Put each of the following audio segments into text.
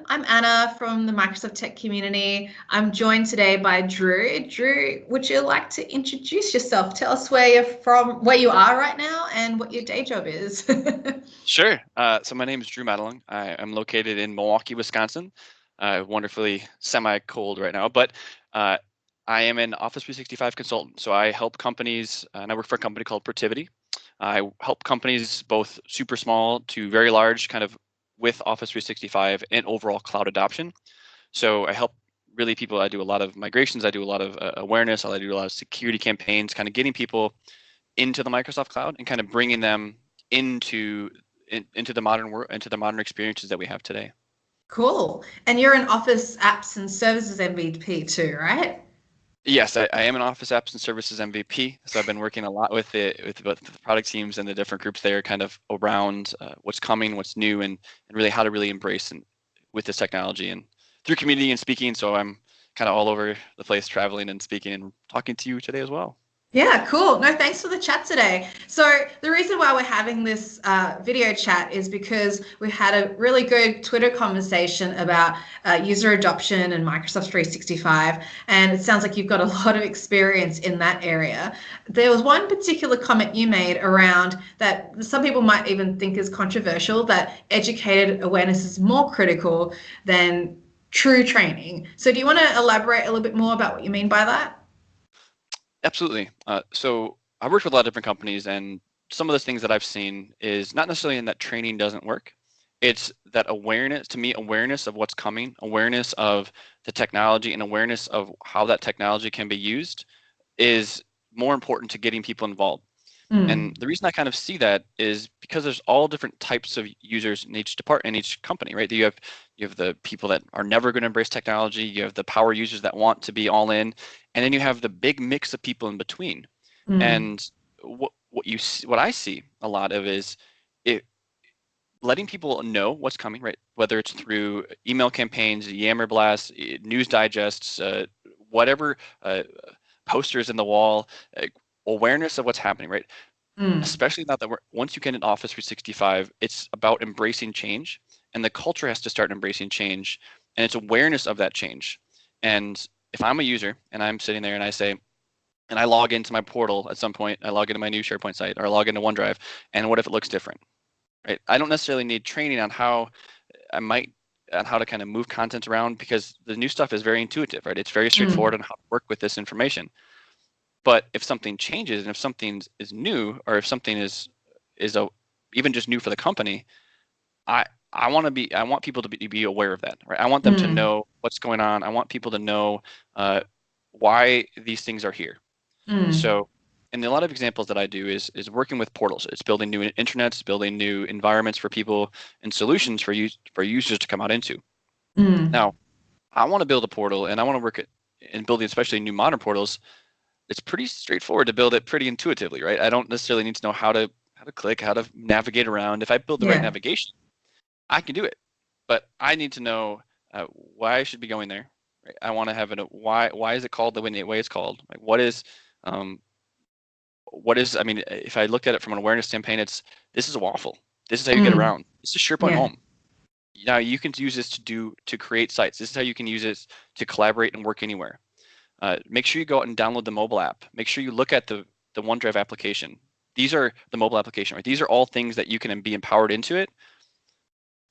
I'm Anna from the Microsoft Tech community. I'm joined today by Drew. Drew, would you like to introduce yourself? Tell us where you're from, where you are right now, and what your day job is. Sure. So my name is Drew Madelung. I am located in Milwaukee, Wisconsin. Wonderfully semi-cold right now, but uh, I am an Office 365 consultant. So I help companies, and I work for a company called Protiviti. I help companies both super small to very large, kind of with Office 365 and overall cloud adoption. So I help really people. I do a lot of migrations. I do a lot of awareness. I do a lot of security campaigns, kind of getting people into the Microsoft cloud and kind of bringing them into the modern world, into the modern experiences that we have today. Cool. And you're an Office Apps and Services MVP too, right? Yes, I am an Office Apps and Services MVP. So I've been working a lot with both the product teams and the different groups there, kind of around what's coming, what's new, and really how to really embrace and with this technology and through community and speaking. So I'm kind of all over the place, traveling and speaking and talking to you today as well. Yeah, cool. No, thanks for the chat today. So the reason why we're having this video chat is because we had a really good Twitter conversation about user adoption and Microsoft 365, and it sounds like you've got a lot of experience in that area. There was one particular comment you made around that some people might even think is controversial, that educated awareness is more critical than true training. So do you want to elaborate a little bit more about what you mean by that? Absolutely. So I worked with a lot of different companies, and some of the things that I've seen is not necessarily in that training doesn't work. It's that awareness, to me, awareness of what's coming, awareness of the technology, and awareness of how that technology can be used is more important to getting people involved. Mm, And the reason I kind of see that is because there's all different types of users in each department, in each company, right? You have the people that are never going to embrace technology. You have the power users that want to be all in, and then you have the big mix of people in between. mm, And what I see a lot of is it letting people know what's coming, right? Whether it's through email campaigns, Yammer blasts, news digests, whatever, posters in the wall, awareness of what's happening, right? mm. Especially now that once you get in Office 365, it's about embracing change, and the culture has to start embracing change, and it's awareness of that change. And if I'm a user and I'm sitting there and I say, and I log into my portal at some point, I log into my new SharePoint site or I log into OneDrive, and what if it looks different, right? I don't necessarily need training on how I might on how to kind of move content around because the new stuff is very intuitive, right? It's very straightforward Mm, on how to work with this information. But if something changes and if something is new, or if something is even just new for the company, I I want people to be aware of that, right? I want them to mm, know what's going on. I want people to know uh, why these things are here. mm. So, and a lot of examples that I do is working with portals. It's building new internets, building new environments for people, and solutions for users to come out into. Mm. Now, I want to build a portal, and I want to work at in building especially new modern portals. It's pretty straightforward to build it pretty intuitively, right? I don't necessarily need to know how to click, how to navigate around. If I build the right Yeah. navigation, I can do it. But I need to know why I should be going there. Right? I want to have why is it called the way it's called? Like um, what is I mean, if I looked at it from an awareness campaign, it's this is a waffle. This is how you get Mm. around. This is SharePoint Yeah. Home. Now you can use this to create sites. This is how you can use it to collaborate and work anywhere. Make sure you go out and download the mobile app. Make sure you look at the OneDrive application. These are the mobile application, right? These are all things that you can be empowered into it.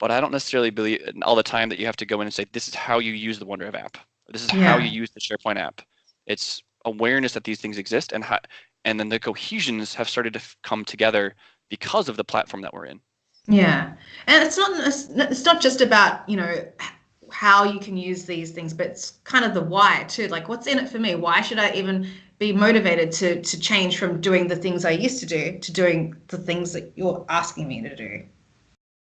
But I don't necessarily believe all the time that you have to go in and say, this is how you use the OneDrive app. This is how you Yeah. use the SharePoint app. It's awareness that these things exist, and then the cohesions have started to come together because of the platform that we're in. Yeah. And it's not just about, how you can use these things, but it's kind of the why too. Like what's in it for me? Why should I even be motivated to change from doing the things I used to do to doing the things that you're asking me to do?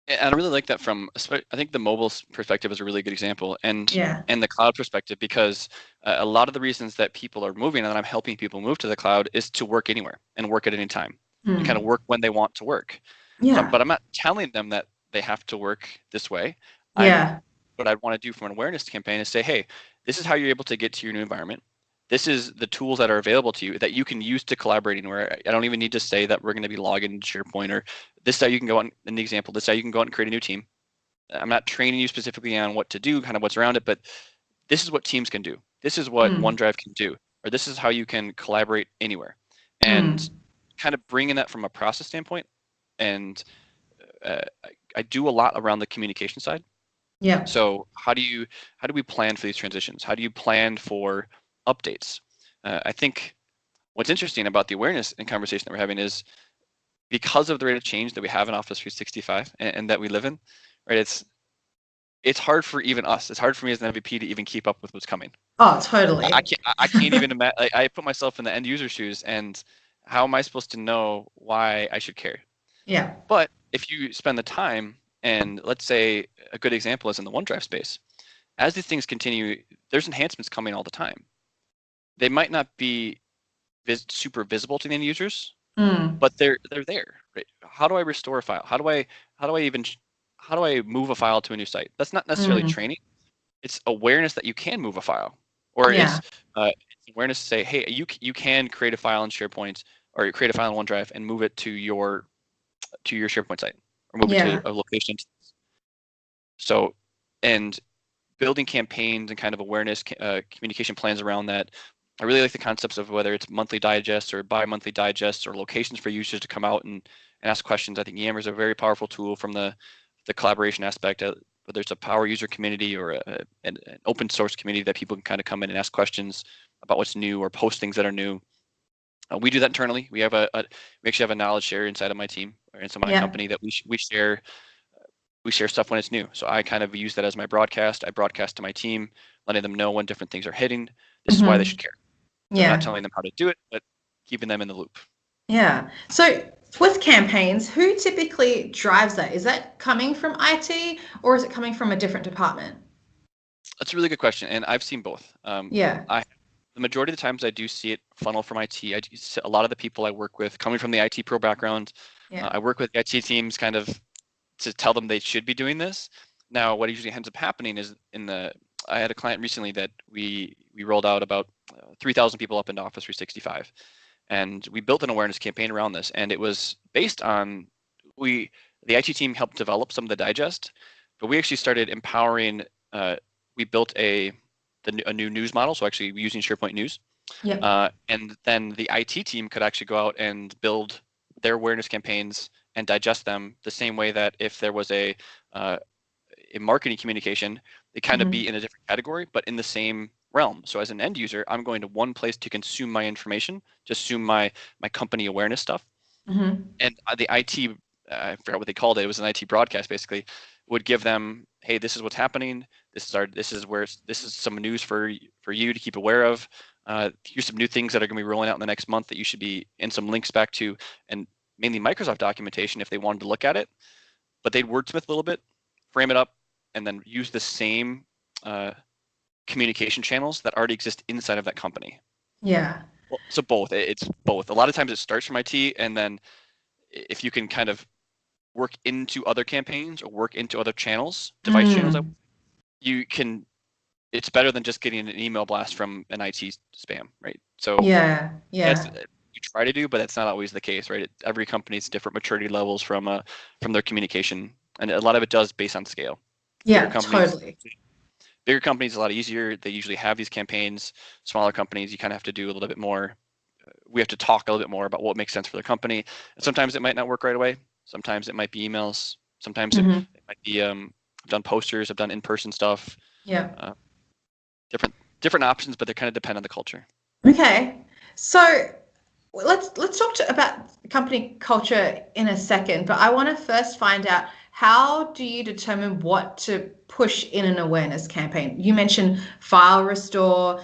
And I really like that I think the mobile perspective is a really good example, Yeah. and the cloud perspective, because a lot of the reasons that people are moving and that I'm helping people move to the cloud is to work anywhere and work at any time and kind of Mm. work when they want to work. Yeah. But I'm not telling them that they have to work this way. I'm Yeah. What I'd want to do from an awareness campaign is say, hey, this is how you're able to get to your new environment. This is the tools that are available to you that you can use to collaborate anywhere. I don't even need to say that we're going to be logging into SharePoint, or this is how you can go on in the example. This is how you can go out and create a new team. I'm not training you specifically on what to do, kind of what's around it, but this is what Teams can do. This is what OneDrive can do, or this is how you can collaborate anywhere. And kind of bringing that from a process standpoint. And I do a lot around the communication side. Yeah. So how do we plan for these transitions? How do you plan for updates? I think what's interesting about the awareness and conversation that we're having is because of the rate of change that we have in Office 365 and that we live in, right? It's hard for even us. It's hard for me as an MVP to even keep up with what's coming. Oh, totally. I can't even imagine. I put myself in the end user shoes, and how am I supposed to know why I should care? Yeah. But if you spend the time, and let's say a good example is in the OneDrive space, as these things continue, there's enhancements coming all the time. They might not be super visible to the end users, but they're there. Right? How do I restore a file? How do I move a file to a new site? That's not necessarily training. It's awareness that you can move a file, or it's awareness to say, hey, you can create a file in SharePoint or create a file in OneDrive and move it to your SharePoint site or move it to a location. So, and building campaigns and kind of awareness communication plans around that. I really like the concepts of whether it's monthly digests or bi-monthly digests or locations for users to come out and ask questions. I think Yammer is a very powerful tool from the collaboration aspect, whether it's a power user community or an open source community that people can kind of come in and ask questions about what's new or post things that are new. We do that internally. We actually have a knowledge share inside of my team or inside my company that we share stuff when it's new. So I kind of use that as my broadcast. I broadcast to my team, letting them know when different things are hitting. This is why they should care. So not telling them how to do it, but keeping them in the loop. Yeah. So with campaigns, who typically drives that? Is that coming from IT or is it coming from a different department? That's a really good question, and I've seen both. The majority of the times I do see it funnel from IT. A lot of the people I work with coming from the IT pro background. I work with IT teams kind of to tell them they should be doing this. Now, what usually ends up happening is I had a client recently that we rolled out about 3,000 people up into Office 365, and we built an awareness campaign around this, and it was based on the IT team helped develop some of the digest, but we actually started empowering. We built a new news model, so actually using SharePoint News, and then the IT team could actually go out and build their awareness campaigns and digest them the same way that if there was a marketing communication, they kind of be in a different category, but in the same realm. So as an end user, I'm going to one place to consume my information, to consume my company awareness stuff. And the IT, I forgot what they called it. It was an IT broadcast, basically, would give them, hey, this is what's happening. This is some news for you to keep aware of. Here's some new things that are going to be rolling out in the next month that you should be, and some links back to, and mainly Microsoft documentation if they wanted to look at it. But they'd wordsmith a little bit, frame it up, and then use the same communication channels that already exist inside of that company. Yeah. Well, so both. It's both. A lot of times it starts from IT, and then if you can kind of work into other campaigns or work into other channels, device channels, you can. It's better than just getting an email blast from an IT spam, right? So you try to do, but that's not always the case, right? Every company's different maturity levels from their communication, and a lot of it does based on scale. Totally. Bigger companies, a lot easier. They usually have these campaigns. Smaller companies, you kind of have to do a little bit more. We have to talk a little bit more about what makes sense for the company. And sometimes it might not work right away. Sometimes it might be emails. Sometimes it might be I've done posters. I've done in-person stuff. Different options, but they kind of depend on the culture. Okay, so let's talk about company culture in a second. But I want to first find out, how do you determine what to push in an awareness campaign? You mentioned file restore.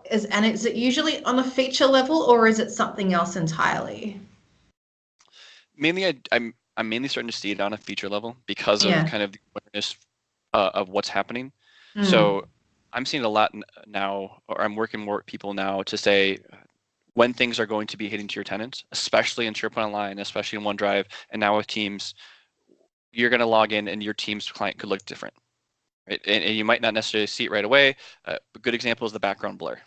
Is it usually on a feature level, or is it something else entirely? Mainly, I'm mainly starting to see it on a feature level because of kind of the awareness of what's happening. So I'm seeing a lot now, or I'm working more with people now to say when things are going to be hitting to your tenants, especially in SharePoint Online, especially in OneDrive, and now with Teams. You're going to log in and your Teams client could look different, right? And you might not necessarily see it right away. A good example is the background blur,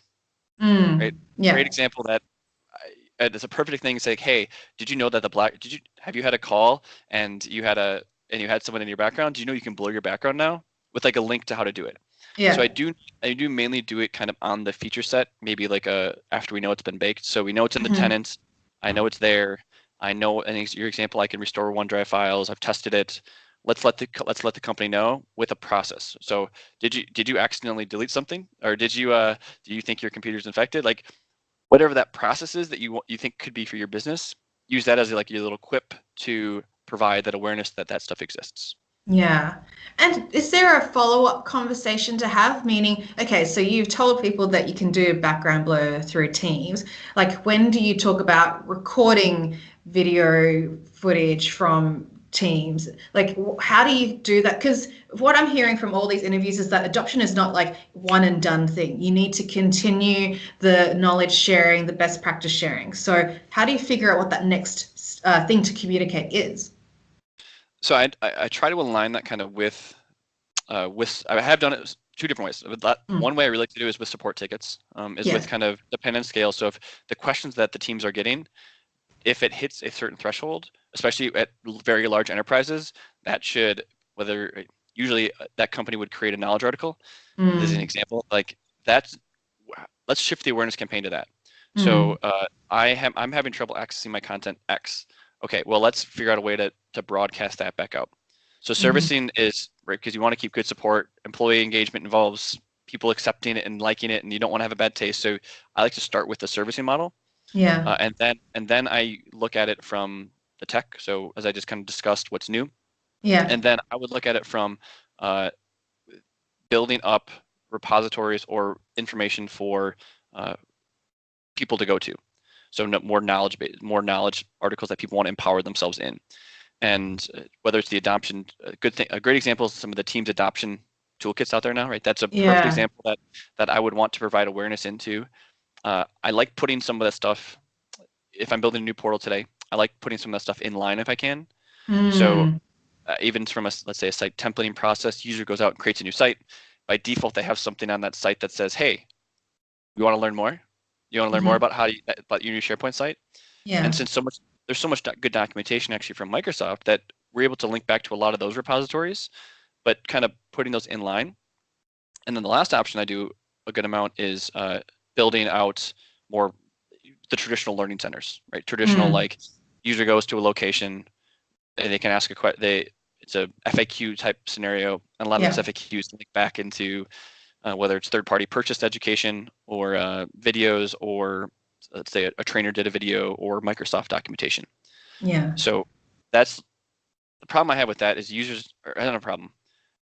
right? Great example that it's a perfect thing to say, hey, did you know that have you had a call and you had and you had someone in your background, do you know you can blur your background now with like a link to how to do it? Yeah. So I do mainly do it kind of on the feature set, maybe like after we know it's been baked. So we know it's in the tenant. I know it's there. I know, and your example, I can restore OneDrive files. I've tested it. Let's let the company know with a process. So did you accidentally delete something, or do you think your computer's infected? Like whatever that process is that you think could be for your business, use that as like your little quip to provide that awareness that that stuff exists. Yeah. And is there a follow-up conversation to have? Meaning, okay, so you've told people that you can do background blur through Teams. Like, when do you talk about recording video footage from Teams? Like, how do you do that? Because what I'm hearing from all these interviews is that adoption is not like one and done thing. You need to continue the knowledge sharing, the best practice sharing. So, how do you figure out what that next thing to communicate is? So I try to align that kind of with I have done it two different ways. One way I really like to do is with support tickets, is with Yeah. kind of dependent scale. So if the questions that the teams are getting, if it hits a certain threshold, especially at very large enterprises, that should usually that company would create a knowledge article. As an Mm. example, like that's let's shift the awareness campaign to that. So Mm. I'm having trouble accessing my content X. Okay, well let's figure out a way to broadcast that back out. So Mhm. servicing is right because you want to keep good support. Employee engagement involves people accepting it and liking it, and you don't want to have a bad taste. So I like to start with the servicing model, Yeah. and then I look at it from the tech. So as I just kind of discussed, what's new, Yeah. and then I would look at it from uh, building up repositories or information for uh, people to go to. So more knowledge articles that people want to empower themselves in. And whether it's the adoption, a great example is some of the teams adoption toolkits out there now, right? That's a perfect Yeah. example that I would want to provide awareness into. I like putting some of that stuff. If I'm building a new portal today, I like putting some of that stuff in line if I can. So Mm. even from let's say a site templating process, user goes out and creates a new site. By default, they have something on that site that says, "Hey, you want to learn more? You want to learn more Mhm. about about your new SharePoint site?" And Yeah. since there's so much good documentation actually from Microsoft that we're able to link back to a lot of those repositories, but kind of putting those in line. And then the last option I do a good amount is building out more the traditional learning centers, right? Traditional Mm. like user goes to a location and they can ask a question. It's a FAQ type scenario, and a lot of those Yeah. FAQs link back into whether it's third-party purchased education or videos, or let's say a trainer did a video or Microsoft documentation. Yeah. So that's the problem I have with that is users, or not a problem,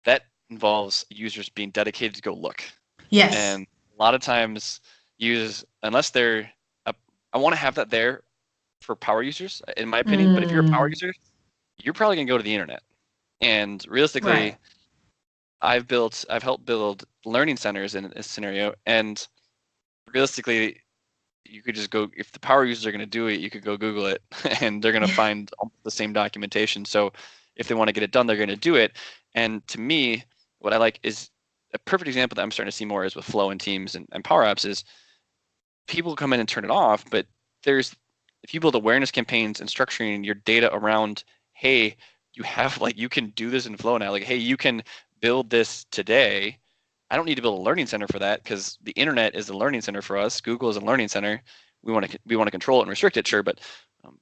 that involves users being dedicated to go look. Yes. And a lot of times users, unless I want to have that there for power users, in my opinion, but if you're a power Mm. user, you're probably gonna go to the internet. And Right. realistically, I've helped build learning centers in this scenario, and realistically, you could just go, if the power users are going to do it, you could go Google it and they're going to Yeah. find almost the same documentation. So if they want to get it done, they're going to do it. And to me, what I like is a perfect example that I'm starting to see more is with Flow and Teams and Power Apps is people come in and turn it off, but if you build awareness campaigns and structuring your data around, hey, you can do this in Flow now. Like, hey, you can build this today. I don't need to build a learning center for that because the internet is the learning center for us. Google is a learning center. We want to control it and restrict it, sure, but um,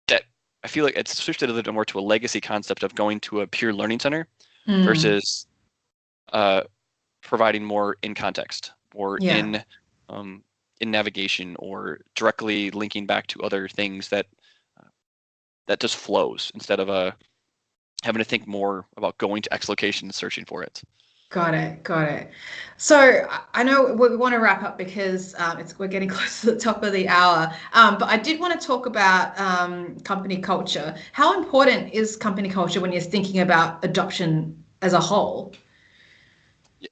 that I feel like it's shifted a little bit more to a legacy concept of going to a pure learning center Mm. versus uh, providing more in context or Yeah. um, in navigation or directly linking back to other things uh, that just flows instead of having to think more about going to X location and searching for it. Got it. Got it. So I know we want to wrap up because we're getting close to the top of the hour. But I did want to talk about company culture. How important is company culture when you're thinking about adoption as a whole? Yeah.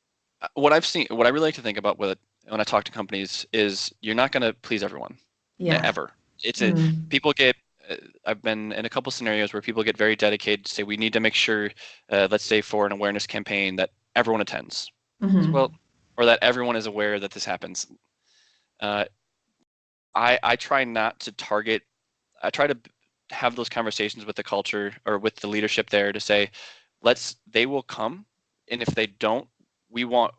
What I've seen, what I really like to think about when I talk to companies is you're not going to please everyone Yeah. ever. It's a Mm. people get. I've been in a couple scenarios where people get very dedicated to say we need to make sure, let's say for an awareness campaign that everyone attends. Well, Hmm. or that everyone is aware that this happens. Uh, I try not to target. I try to have those conversations with the culture or with the leadership there to say, they will come, and if they don't, we want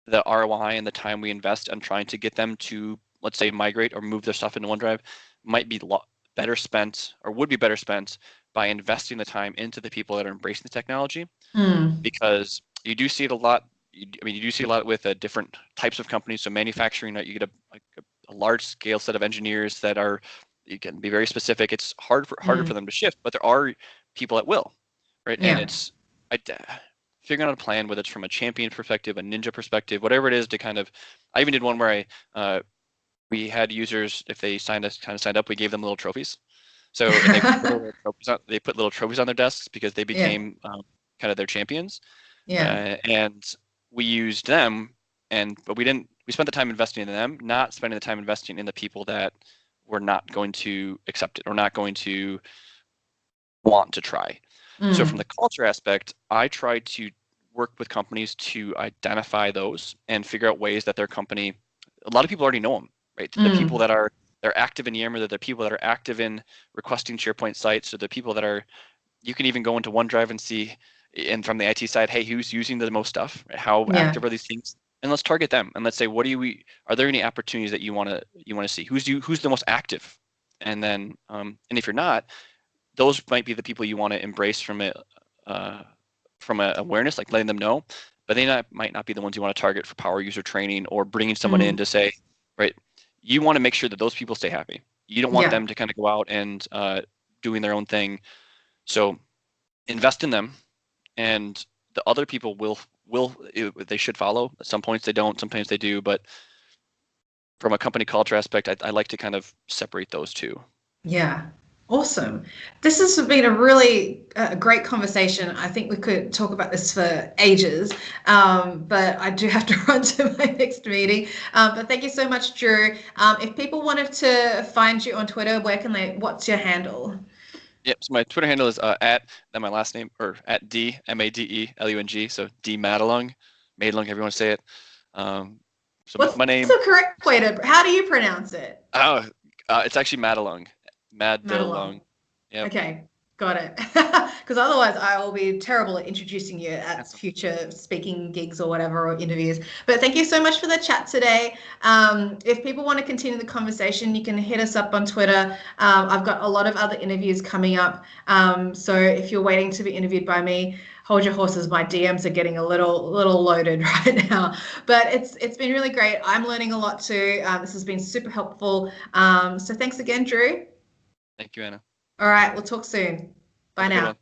the ROI and the time we invest on trying to get them to, let's say, migrate or move their stuff into OneDrive might be better spent, or would be better spent, by investing the time into the people that are embracing the technology. Because you do see it a lot. You do see a lot with different types of companies. So manufacturing, you get a large scale set of engineers that are, you can be very specific. It's harder for them to shift, but there are people that will, right? Yeah. And it's figuring out a plan, whether it's from a champion perspective, a ninja perspective, whatever it is, to kind of. I even did one where we had users, if they signed up, we gave them little trophies. So and they put little trophies on their desks because they became kind of their champions. Yeah. And we used them, but we spent the time investing in them, not spending the time investing in the people that were not going to accept it or not going to want to try. So from the culture aspect, I try to work with companies to identify those and figure out ways that their company, a lot of people already know them, right? The people that they're active in Yammer, they're the people that are active in requesting SharePoint sites, or the people that are, you can even go into OneDrive and see, and from the IT side, hey, who's using the most stuff? How active are these things? And let's target them, and let's say, are there any opportunities that you want to see? Who's the most active? And then, and if you're not, those might be the people you want to embrace from a awareness, like letting them know, but they might not be the ones you want to target for power user training or bringing someone in to say, right, you want to make sure that those people stay happy. You don't want them to kind of go out and doing their own thing. So invest in them, and the other people they should follow. At some points they don't, sometimes they do, but from a company culture aspect, I like to kind of separate those two. Yeah. Awesome. This has been a really great conversation. I think we could talk about this for ages, but I do have to run to my next meeting. But thank you so much, Drew. If people wanted to find you on Twitter, what's your handle? Yep. So my Twitter handle is then my last name, or at Madelung. So D Madelung, however you want to say it. So what's my name. the correct way to? How do you pronounce it? Oh, it's actually Madelung. Madelung. Yep. Okay, got it. Because otherwise I will be terrible at introducing you at future speaking gigs or whatever, or interviews. But thank you so much for the chat today. If people want to continue the conversation, you can hit us up on Twitter. I've got a lot of other interviews coming up. So if you're waiting to be interviewed by me, hold your horses. My DMs are getting a little loaded right now, but it's been really great. I'm learning a lot too. This has been super helpful. So thanks again, Drew. Thank you, Anna. All right, we'll talk soon. Bye now.